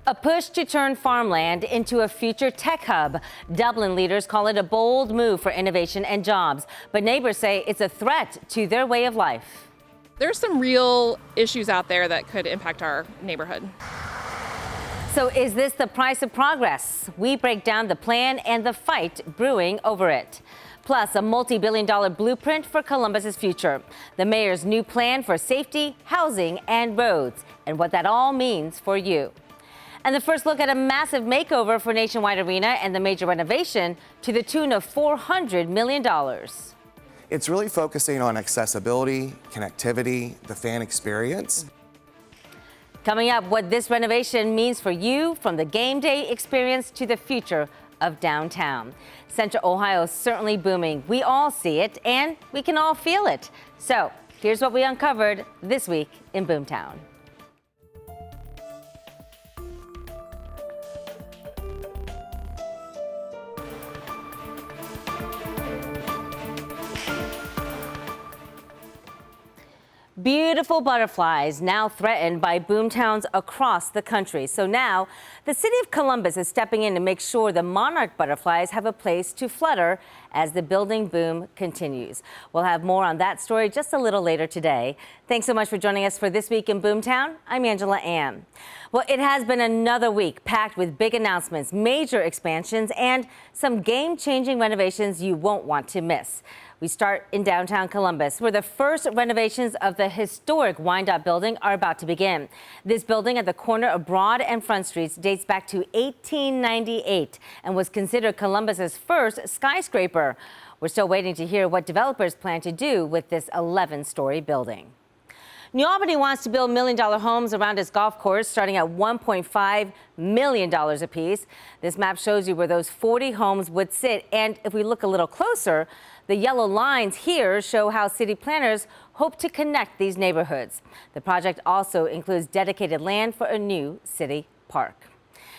A push to turn farmland into a future tech hub. Dublin leaders call it a bold move for innovation and jobs, but neighbors say it's a threat to their way of life. There's some real issues out there that could impact our neighborhood. So is this the price of progress? We break down the plan and the fight brewing over it. Plus, a multi-billion-dollar blueprint for Columbus's future. The mayor's new plan for safety, housing, and roads, and what that all means for you. And the first look at a massive makeover for Nationwide Arena and the major renovation to the tune of $400 million. It's really focusing on accessibility, connectivity, the fan experience. Coming up, what this renovation means for you, from the game day experience to the future of downtown. Central Ohio is certainly booming. We all see it and we can all feel it. So here's what we uncovered this week in Boomtown. Beautiful butterflies now threatened by boomtowns across the country. So now the city of Columbus is stepping in to make sure the Monarch butterflies have a place to flutter as the building boom continues. We'll have more on that story just a little later today. Thanks so much for joining us for This Week in Boomtown. I'm Angela Ann. Well, it has been another week packed with big announcements, major expansions, and some game-changing renovations you won't want to miss. We start in downtown Columbus, where the first renovations of the historic Wyandotte building are about to begin. This building at the corner of Broad and Front Streets dates back to 1898 and was considered Columbus's first skyscraper. We're still waiting to hear what developers plan to do with this 11-story building. New Albany wants to build million-dollar homes around its golf course, starting at $1.5 million apiece. This map shows you where those 40 homes would sit. And if we look a little closer, the yellow lines here show how city planners hope to connect these neighborhoods. The project also includes dedicated land for a new city park.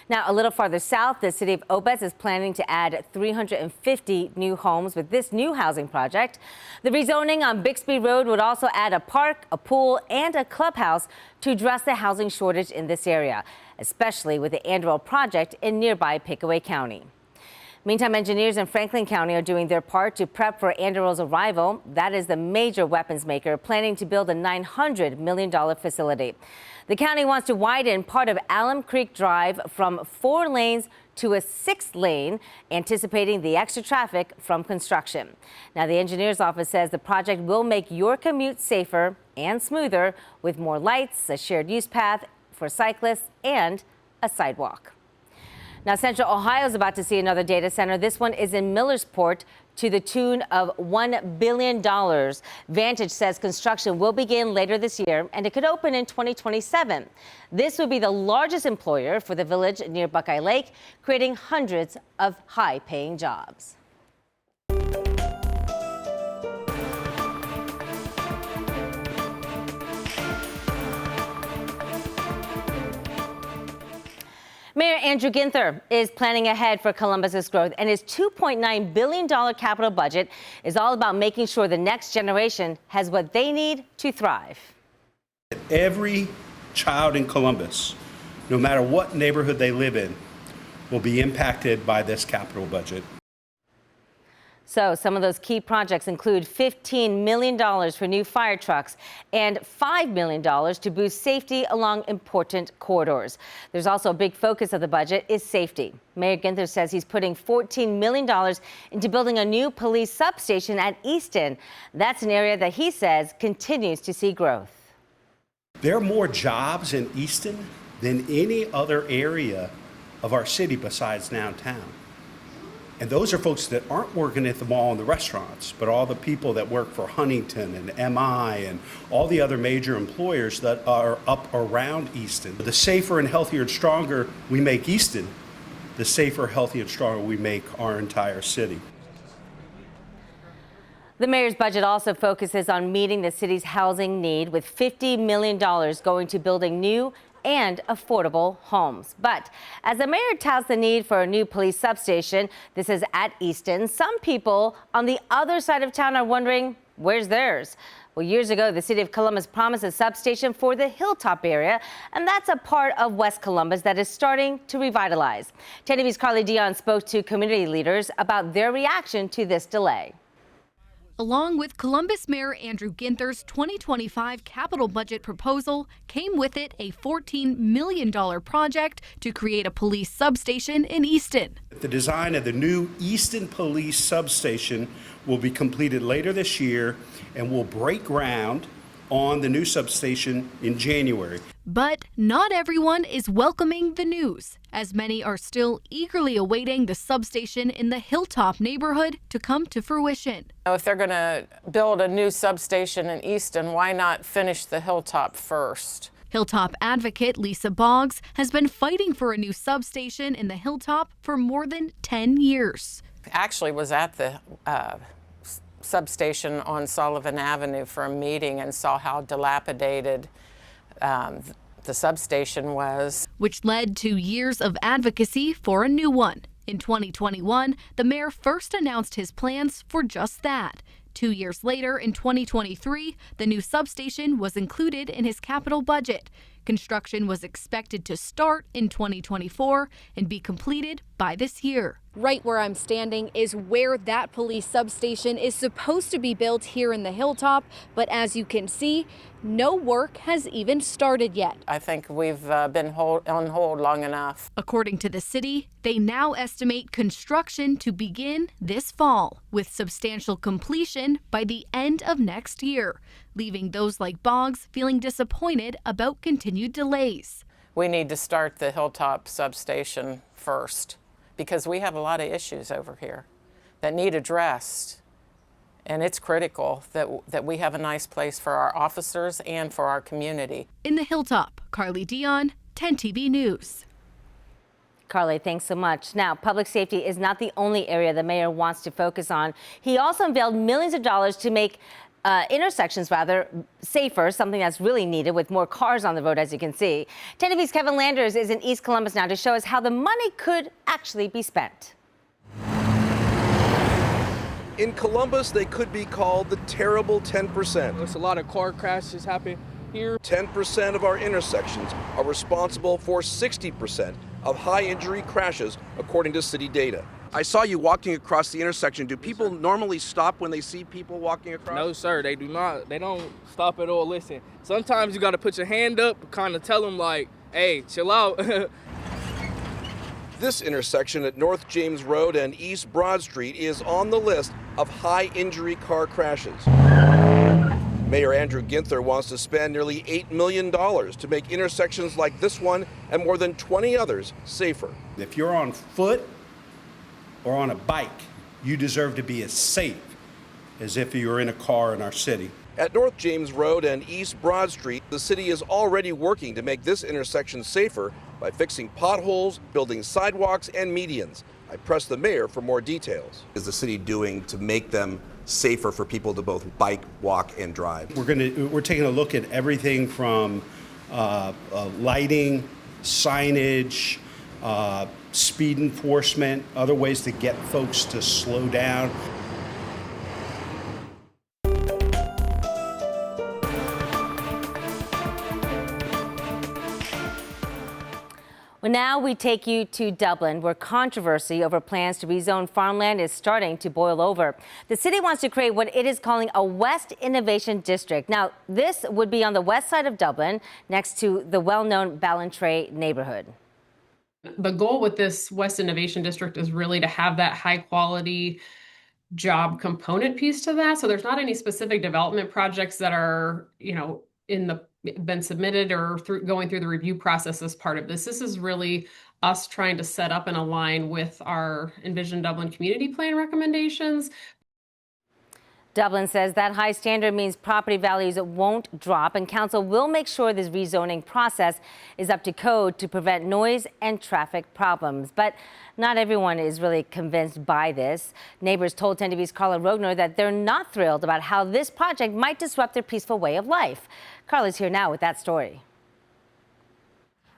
Now, a little farther south, the city of Obetz is planning to add 350 new homes with this new housing project. The rezoning on Bixby Road would also add a park, a pool, and a clubhouse to address the housing shortage in this area, especially with the Anderell project in nearby Pickaway County. Meantime, engineers in Franklin County are doing their part to prep for Anderell's arrival. That is the major weapons maker planning to build a $900 million facility. The county wants to widen part of Alum Creek Drive from 4 lanes to a 6th lane, anticipating the extra traffic from construction. Now, the engineer's office says the project will make your commute safer and smoother with more lights, a shared use path for cyclists, and a sidewalk. Now, Central Ohio is about to see another data center. This one is in Millersport to the tune of $1 billion. Vantage says construction will begin later this year, and it could open in 2027. This would be the largest employer for the village near Buckeye Lake, creating hundreds of high-paying jobs. Mayor Andrew Ginther is planning ahead for Columbus's growth, and his $2.9 billion capital budget is all about making sure the next generation has what they need to thrive. Every child in Columbus, no matter what neighborhood they live in, will be impacted by this capital budget. So some of those key projects include $15 million for new fire trucks and $5 million to boost safety along important corridors. There's also a big focus of the budget is safety. Mayor Ginther says he's putting $14 million into building a new police substation at Easton. That's an area that he says continues to see growth. There are more jobs in Easton than any other area of our city besides downtown. And those are folks that aren't working at the mall and the restaurants, but all the people that work for Huntington and MI and all the other major employers that are up around Easton. The safer and healthier and stronger we make Easton, the safer, healthier, and stronger we make our entire city. The mayor's budget also focuses on meeting the city's housing need, with $50 million going to building new and affordable homes. But as the mayor touts the need for a new police substation, this is at Easton, some people on the other side of town are wondering, where's theirs? Well, years ago, the city of Columbus promised a substation for the Hilltop area, and that's a part of West Columbus that is starting to revitalize. 10 TV's Carly Dion spoke to community leaders about their reaction to this delay. Along with Columbus Mayor Andrew Ginther's 2025 capital budget proposal, came with it a $14 million project to create a police substation in Easton. The design of the new Easton Police Substation will be completed later this year and will break ground on the new substation in January. But not everyone is welcoming the news, as many are still eagerly awaiting the substation in the Hilltop neighborhood to come to fruition. If they're going to build a new substation in Easton, why not finish the Hilltop first? Hilltop advocate Lisa Boggs has been fighting for a new substation in the Hilltop for more than 10 years. Actually was at the substation on Sullivan Avenue for a meeting and saw how dilapidated the substation was. Which led to years of advocacy for a new one. In 2021, the mayor first announced his plans for just that. 2 years later, in 2023, the new substation was included in his capital budget. Construction was expected to start in 2024 and be completed by this year. Right where I'm standing is where that police substation is supposed to be built here in the Hilltop, but as you can see, no work has even started yet. I think we've been on hold long enough. According To the city, they now estimate construction to begin this fall, with substantial completion by the end of next year, leaving those like Boggs feeling disappointed about continued delays. We need to start the Hilltop substation first because we have a lot of issues over here that need addressed. And it's critical that we have a nice place for our officers and for our community. In the Hilltop, Carly Dion, 10 TV News. Carly, thanks so much. Now, public safety is not the only area the mayor wants to focus on. He also unveiled millions of dollars to make intersections safer, something that's really needed with more cars on the road, as you can see. 10 TV's Kevin Landers is in East Columbus now to show us how the money could actually be spent. In Columbus, they could be called the terrible 10%. There's a lot of car crashes happen here. 10% of our intersections are responsible for 60% of high injury crashes, according to city data. I saw you walking across the intersection. Do people normally stop when they see people walking across? No, sir, they do not. They don't stop at all. Listen, sometimes you got to put your hand up, kind of tell them like, hey, chill out. This intersection at North James Road and East Broad Street is on the list of high injury car crashes. Mayor Andrew Ginther wants to spend nearly $8 million to make intersections like this one and more than 20 others safer. If you're on foot or on a bike, you deserve to be as safe as if you were in a car in our city. At North James Road and East Broad Street, the city is already working to make this intersection safer by fixing potholes, building sidewalks and medians. I pressed the mayor for more details. Is the city doing to make them safer for people to both bike, walk, and drive? We're taking a look at everything from lighting, signage, speed enforcement, other ways to get folks to slow down. Well, now we take you to Dublin, where controversy over plans to rezone farmland is starting to boil over. The city wants to create what it is calling a West Innovation District. Now, this would be on the west side of Dublin, next to the well-known Ballantrae neighborhood. The goal with this West Innovation District is really to have that high quality job component piece to that. So there's not any specific development projects that are, been submitted or going through the review process as part of this. This is really us trying to set up and align with our Envision Dublin community plan recommendations. Dublin says that high standard means property values won't drop, and council will make sure this rezoning process is up to code to prevent noise and traffic problems. But not everyone is really convinced by this. Neighbors told 10 TV's Carla Rogner that they're not thrilled about how this project might disrupt their peaceful way of life. Carla's here now with that story.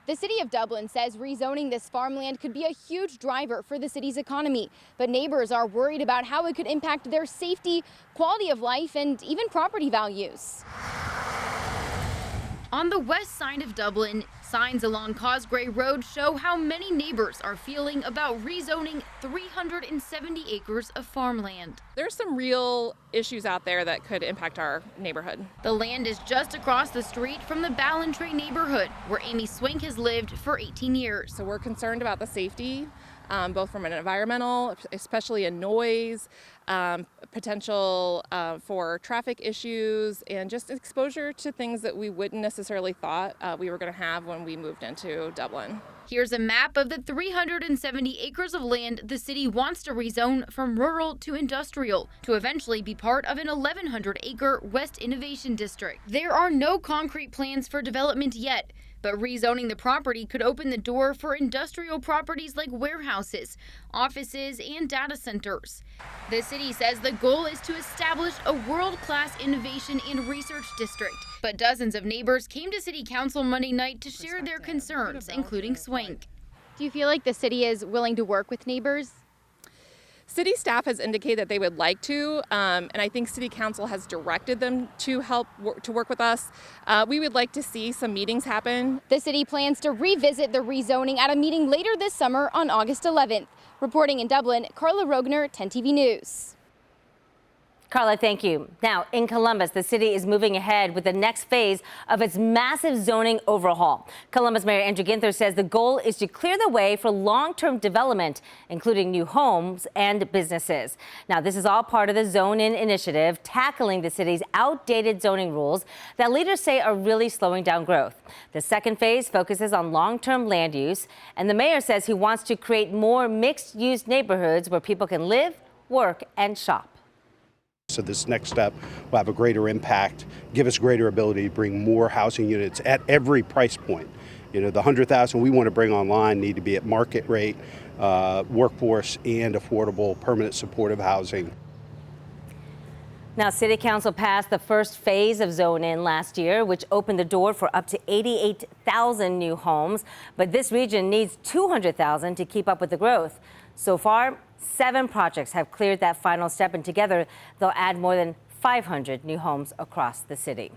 The city of Dublin says rezoning this farmland could be a huge driver for the city's economy, but neighbors are worried about how it could impact their safety, quality of life, and even property values. On the west side of Dublin, signs along Causeway Road show how many neighbors are feeling about rezoning 370 acres of farmland. There's some real issues out there that could impact our neighborhood. The land is just across the street from the Ballantrae neighborhood, where Amy Swink has lived for 18 years. So we're concerned about the safety, both from an environmental, especially a noise, potential for traffic issues, and just exposure to things that we wouldn't necessarily thought we were going to have when we moved into Dublin. Here's a map of the 370 acres of land the city wants to rezone from rural to industrial to eventually be part of an 1,100-acre West Innovation District. There are no concrete plans for development yet, but rezoning the property could open the door for industrial properties like warehouses, offices, and data centers. The city says the goal is to establish a world-class innovation and research district, but dozens of neighbors came to city council Monday night to share their concerns, including Swink. Do you feel like the city is willing to work with neighbors? City staff has indicated that they would like to, and I think City Council has directed them to help to work with us. We would like to see some meetings happen. The city plans to revisit the rezoning at a meeting later this summer on August 11th. Reporting in Dublin, Carla Rogner, 10 TV News. Carla, thank you. Now, in Columbus, the city is moving ahead with the next phase of its massive zoning overhaul. Columbus Mayor Andrew Ginther says the goal is to clear the way for long-term development, including new homes and businesses. Now, this is all part of the Zone In initiative, tackling the city's outdated zoning rules that leaders say are really slowing down growth. The second phase focuses on long-term land use, and the mayor says he wants to create more mixed-use neighborhoods where people can live, work, and shop. So this next step will have a greater impact, give us greater ability to bring more housing units at every price point. You know, the 100,000 we want to bring online need to be at market rate, workforce, and affordable permanent supportive housing. Now, City Council passed the first phase of Zone In last year, which opened the door for up to 88,000 new homes. But this region needs 200,000 to keep up with the growth. So far, 7 projects have cleared that final step, and together they'll add more than 500 new homes across the city.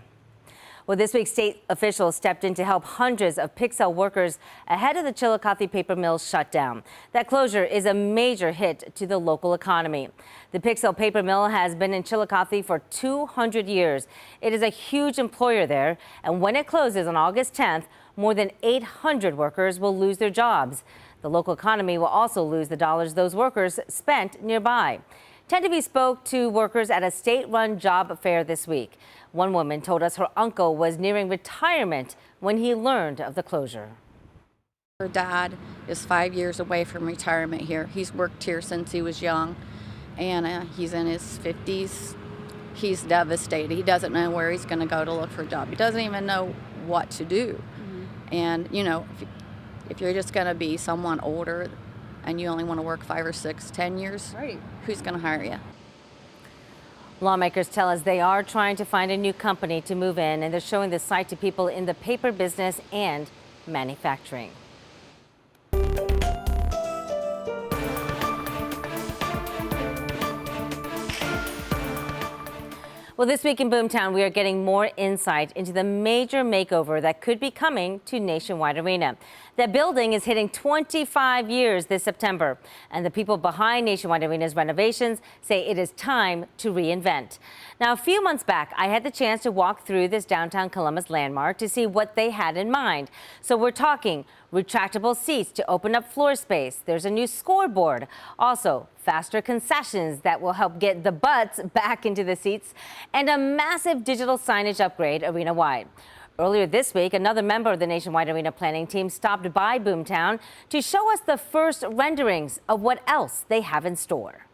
Well, this week, state officials stepped in to help hundreds of Pixel workers ahead of the Chillicothe paper mill's shutdown. That closure is a major hit to the local economy. The Pixel paper mill has been in Chillicothe for 200 years. It is a huge employer there, and when it closes on August 10th, more than 800 workers will lose their jobs. The local economy will also lose the dollars those workers spent nearby. 10 TV spoke to workers at a state-run job fair this week. One woman told us her uncle was nearing retirement when he learned of the closure. Her dad is 5 years away from retirement here. He's worked here since he was young, and he's in his 50s. He's devastated. He doesn't know where he's going to go to look for a job. He doesn't even know what to do. And, you know, if you're just going to be someone older and you only want to work 5 or 6, 10 years, right, who's going to hire you? Lawmakers tell us they are trying to find a new company to move in, and they're showing the site to people in the paper business and manufacturing. Well, this week in Boomtown, we are getting more insight into the major makeover that could be coming to Nationwide Arena. That building is hitting 25 years this September, and the people behind Nationwide Arena's renovations say it is time to reinvent. Now, a few months back, I had the chance to walk through this downtown Columbus landmark to see what they had in mind. So we're talking retractable seats to open up floor space. There's a new scoreboard. Also, faster concessions that will help get the butts back into the seats, and a massive digital signage upgrade arena-wide. Earlier this week, another member of the Nationwide Arena planning team stopped by Boomtown to show us the first renderings of what else they have in store.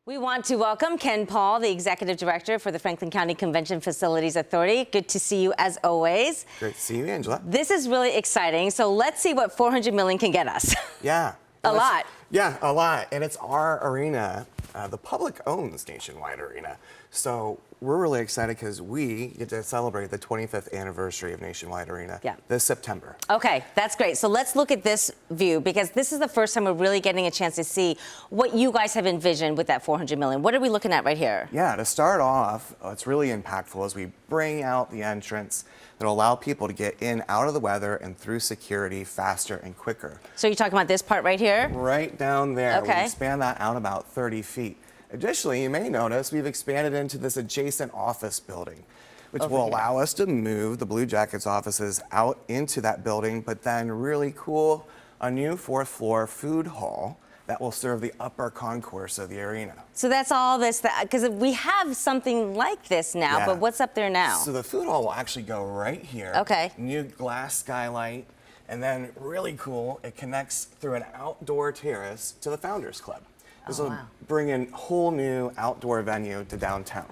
We want to welcome Ken Paul, the Executive Director for the Franklin County Convention Facilities Authority. Good to see you as always. Great to see you, Angela. This is really exciting. So let's see what $400 million can get us. Yeah. A lot. Yeah, a lot. And it's our arena. The public owns Nationwide Arena. So we're really excited because we get to celebrate the 25th anniversary of Nationwide Arena this September. Okay, that's great. So let's look at this view, because this is the first time we're really getting a chance to see what you guys have envisioned with that $400 million. What are we looking at right here? Yeah, to start off, it's really impactful as we bring out the entrance that'll allow people to get in, out of the weather, and through security faster and quicker. So you're talking about this part right here? Right down there. Okay. We expand that out about 30 feet. Additionally, you may notice we've expanded into this adjacent office building, which will allow us to move the Blue Jackets offices out into that building, but then really cool, a new 4th floor food hall that will serve the upper concourse of the arena. So that's all this, because we have something like this now, but what's up there now? So the food hall will actually go right here. Okay. New glass skylight, and then really cool, it connects through an outdoor terrace to the Founders Club. This will bring in a whole new outdoor venue to downtown.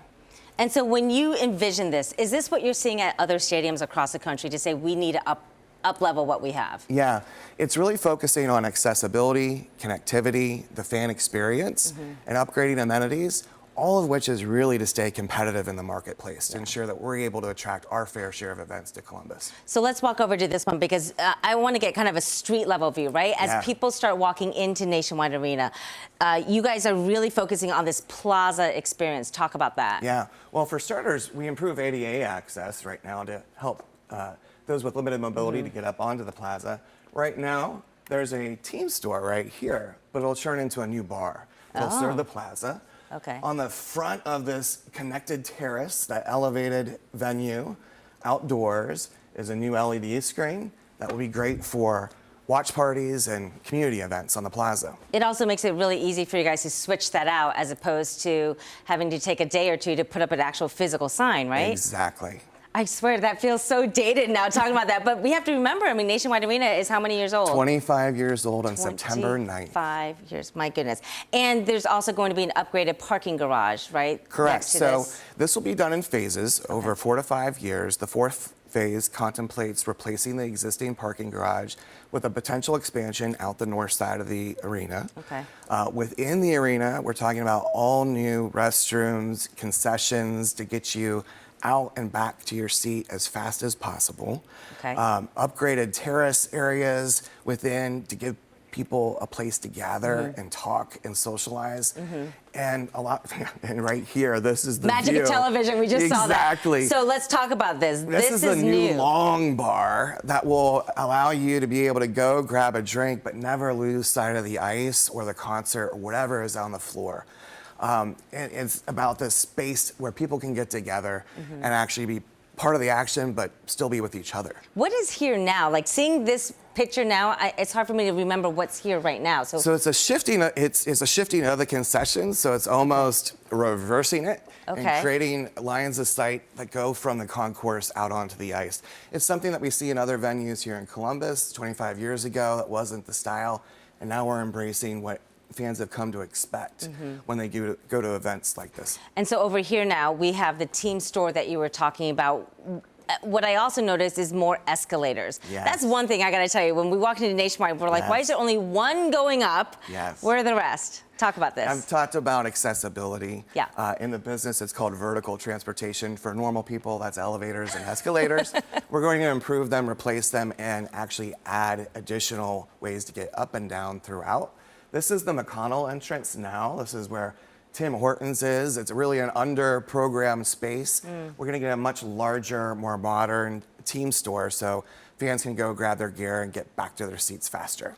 And so when you envision this, is this what you're seeing at other stadiums across the country to say we need to up-level what we have? Yeah, it's really focusing on accessibility, connectivity, the fan experience, and upgrading amenities, all of which is really to stay competitive in the marketplace to ensure that we're able to attract our fair share of events to Columbus. So let's walk over to this one, because I want to get kind of a street level view, right? As people start walking into Nationwide Arena, you guys are really focusing on this plaza experience. Talk about that. Yeah, well, for starters, we improve ADA access right now to help those with limited mobility to get up onto the plaza. Right now, there's a team store right here, but it'll turn into a new bar. It'll serve the plaza. Okay. On the front of this connected terrace, that elevated venue, outdoors, is a new LED screen that will be great for watch parties and community events on the plaza. It also makes it really easy for you guys to switch that out, as opposed to having to take a day or two to put up an actual physical sign, right? Exactly. I swear, that feels so dated now talking about that. But we have to remember, I mean, Nationwide Arena is how many years old? 25 years old on September 9th. 5 years, my goodness. And there's also going to be an upgraded parking garage, right? Correct. Next to So this will be done in phases over 4 to 5 years. The 4th phase contemplates replacing the existing parking garage with a potential expansion out the north side of the arena. Okay. Within the arena, we're talking about all new restrooms, concessions to get you out and back to your seat as fast as possible. Okay. Upgraded terrace areas within to give people a place to gather and talk and socialize. And and right here, this is the Magic view. of television, we just saw that. Exactly. So let's talk about this. This is a new long bar that will allow you to be able to go grab a drink, but never lose sight of the ice or the concert or whatever is on the floor. And it's about this space where people can get together and actually be part of the action, but still be with each other. What is here now? Like, seeing this picture now, it's hard for me to remember what's here right now. So it's a shifting. It's a shifting of the concessions. So it's almost reversing it and creating lines of sight that go from the concourse out onto the ice. It's something that we see in other venues here in Columbus. 25 years ago, that wasn't the style, and now we're embracing what fans have come to expect when they go to events like this. And so over here now, we have the team store that you were talking about. What I also noticed is more escalators. Yes. That's one thing I gotta tell you. When we walked into Nationwide, we're like, why is there only one going up? Yes. Where are the rest? Talk about this. I've talked about accessibility. Yeah. In the business, it's called vertical transportation. For normal people, that's elevators and escalators. We're going to improve them, replace them, and actually add additional ways to get up and down throughout. This is the McConnell entrance now. This is where Tim Hortons is. It's really an under-programmed space. We're going to get a much larger, more modern team store so fans can go grab their gear and get back to their seats faster.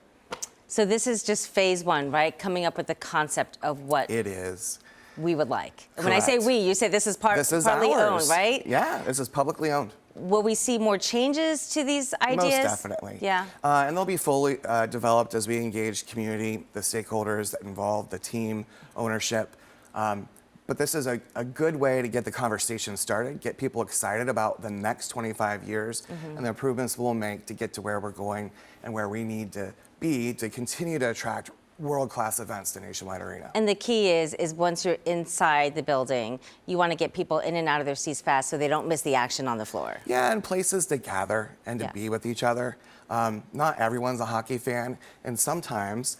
So this is just phase one, right? Coming up with the concept of what it is we would like. Correct. When I say we, you say this is partly owned, right? Yeah, this is publicly owned. Will we see more changes to these ideas? Most definitely. Yeah. And they'll be fully developed as we engage community, the stakeholders that involve the team, ownership. But this is a good way to get the conversation started, get people excited about the next 25 years and the improvements we'll make to get to where we're going and where we need to be to continue to attract world-class events to Nationwide Arena. And the key is once you're inside the building, you want to get people in and out of their seats fast so they don't miss the action on the floor. Yeah, and places to gather and to be with each other. Not everyone's a hockey fan, and sometimes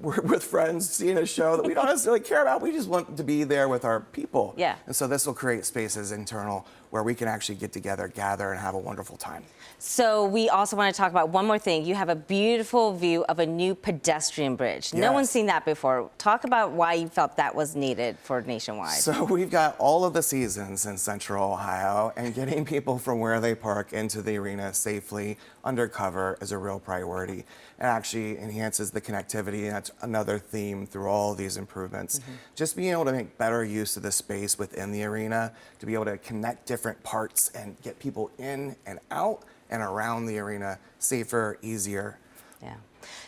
we're with friends seeing a show that we don't necessarily care about. We just want to be there with our people. Yeah. And so this will create spaces internal where we can actually get together, gather, and have a wonderful time. So we also want to talk about one more thing. You have a beautiful view of a new pedestrian bridge. No Yes. one's seen that before. Talk about why you felt that was needed for Nationwide. So we've got all of the seasons in Central Ohio, and getting people from where they park into the arena safely undercover is a real priority. It actually enhances the connectivity, and that's another theme through all of these improvements. Just being able to make better use of the space within the arena, to be able to connect different parts and get people in and out and around the arena safer, easier. Yeah.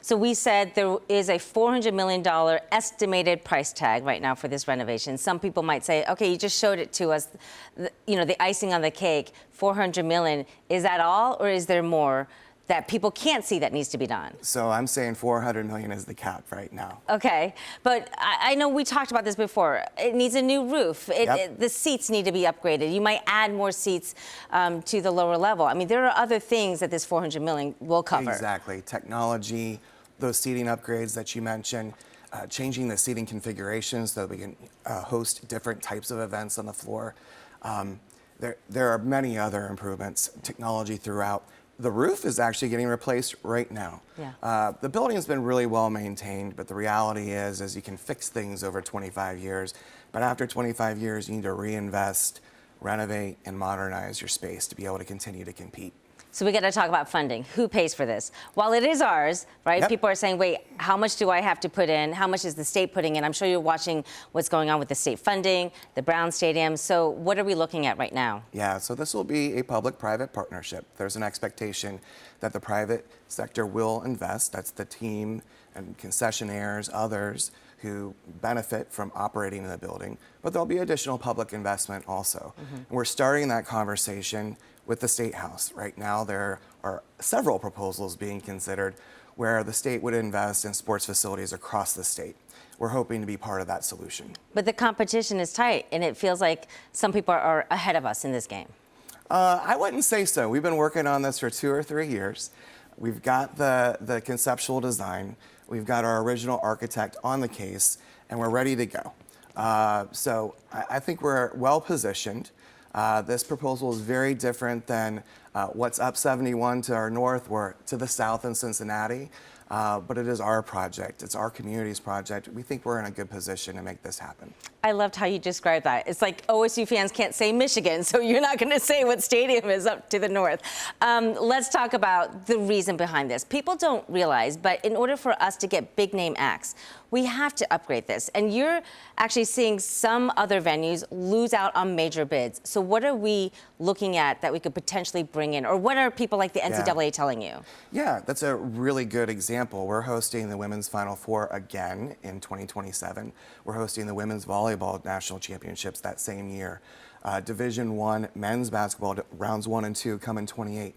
So we said there is a $400 million estimated price tag right now for this renovation. Some people might say, okay, you just showed it to us, the icing on the cake, $400 million. Is that all, or is there more that people can't see that needs to be done? So I'm saying $400 million is the cap right now. Okay, but I know we talked about this before. It needs a new roof. The seats need to be upgraded. You might add more seats to the lower level. I mean, there are other things that this $400 million will cover. Exactly. Technology, those seating upgrades that you mentioned, changing the seating configurations so that we can host different types of events on the floor. There are many other improvements, technology throughout. The roof is actually getting replaced right now. Yeah. The building has been really well maintained, but the reality is you can fix things over 25 years. But after 25 years, you need to reinvest, renovate, and modernize your space to be able to continue to compete. So we got to talk about funding. Who pays for this? While it is ours, right? Yep. People are saying, wait, how much do I have to put in? How much is the state putting in? I'm sure you're watching what's going on with the state funding, the Brown Stadium. So what are we looking at right now? Yeah, so this will be a public-private partnership. There's an expectation that the private sector will invest. That's the team and concessionaires, others who benefit from operating in the building. But there'll be additional public investment also. And we're starting that conversation with the State House. Right now, there are several proposals being considered where the state would invest in sports facilities across the state. We're hoping to be part of that solution. But the competition is tight, and it feels like some people are ahead of us in this game. I wouldn't say so. We've been working on this for 2 or 3 years. We've got the conceptual design. We've got our original architect on the case, and we're ready to go. So I think we're well positioned. This proposal is very different than what's up 71 to our north or to the south in Cincinnati, but it is our project. It's our community's project. We think we're in a good position to make this happen. I loved how you described that. It's like OSU fans can't say Michigan, so you're not going to say what stadium is up to the north. Let's talk about the reason behind this. People don't realize, but in order for us to get big name acts, we have to upgrade this. And you're actually seeing some other venues lose out on major bids. So what are we looking at that we could potentially bring in? Or what are people like the NCAA telling you? Yeah, that's a really good example. We're hosting the Women's Final Four again in 2027. We're hosting the Women's Volleyball National Championships that same year. Division I men's basketball rounds 1 and 2 come in 28.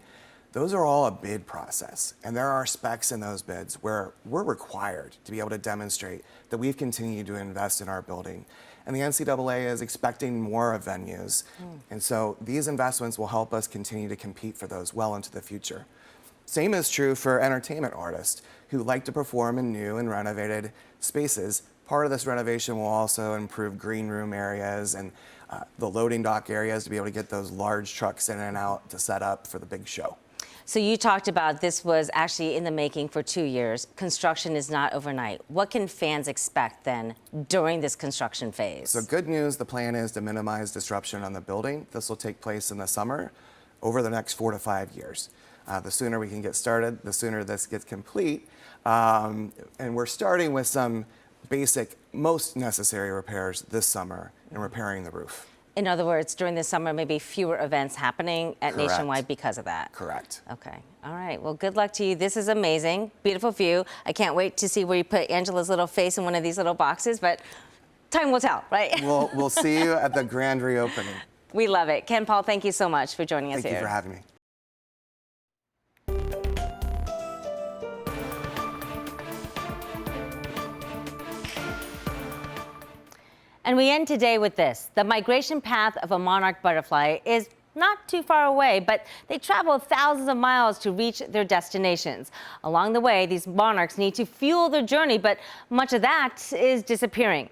Those are all a bid process, and there are specs in those bids where we're required to be able to demonstrate that we've continued to invest in our building. And the NCAA is expecting more of venues. And so these investments will help us continue to compete for those well into the future. Same is true for entertainment artists who like to perform in new and renovated spaces. Part of this renovation will also improve green room areas and the loading dock areas to be able to get those large trucks in and out to set up for the big show. So you talked about this was actually in the making for 2 years. Construction is not overnight. What can fans expect then during this construction phase? So good news, the plan is to minimize disruption on the building. This will take place in the summer over the next 4 to 5 years. The sooner we can get started, the sooner this gets complete. And we're starting with some basic, most necessary repairs this summer in repairing the roof. In other words, during the summer, maybe fewer events happening at Correct. Nationwide because of that. Correct. Okay. All right. Well, good luck to you. This is amazing. Beautiful view. I can't wait to see where you put Angela's little face in one of these little boxes, but time will tell, right? We'll see you at the grand reopening. We love it. Ken Paul, thank you so much for joining us here. Thank you for having me. And we end today with this. The migration path of a monarch butterfly is not too far away, but they travel thousands of miles to reach their destinations. Along the way, these monarchs need to fuel their journey, but much of that is disappearing.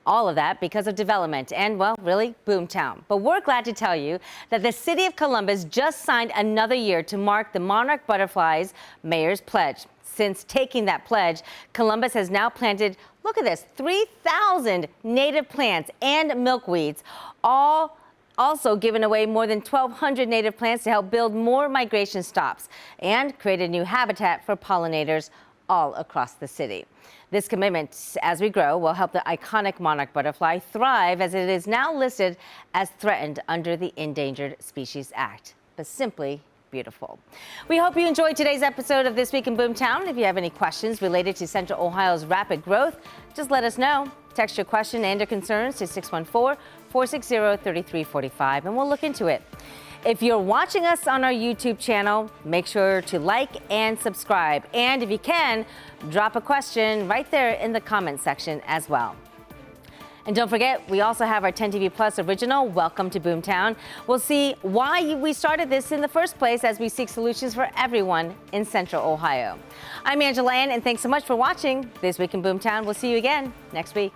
All of that because of development and, well, really, boomtown. But we're glad to tell you that the city of Columbus just signed another year to mark the Monarch Butterflies Mayor's Pledge. Since taking that pledge, Columbus has now planted, look at this, 3,000 native plants and milkweeds, also given away more than 1,200 native plants to help build more migration stops and create a new habitat for pollinators all across the city. This commitment, as we grow, will help the iconic monarch butterfly thrive, as it is now listed as threatened under the Endangered Species Act. But simply beautiful. We hope you enjoyed today's episode of This Week in Boomtown. If you have any questions related to Central Ohio's rapid growth, just let us know. Text your question and your concerns to 614-460-3345, and we'll look into it. If you're watching us on our YouTube channel, make sure to like and subscribe. And if you can, drop a question right there in the comment section as well. And don't forget, we also have our 10 TV Plus original, Welcome to Boomtown. We'll see why we started this in the first place as we seek solutions for everyone in Central Ohio. I'm Angela Ann, and thanks so much for watching This Week in Boomtown. We'll see you again next week.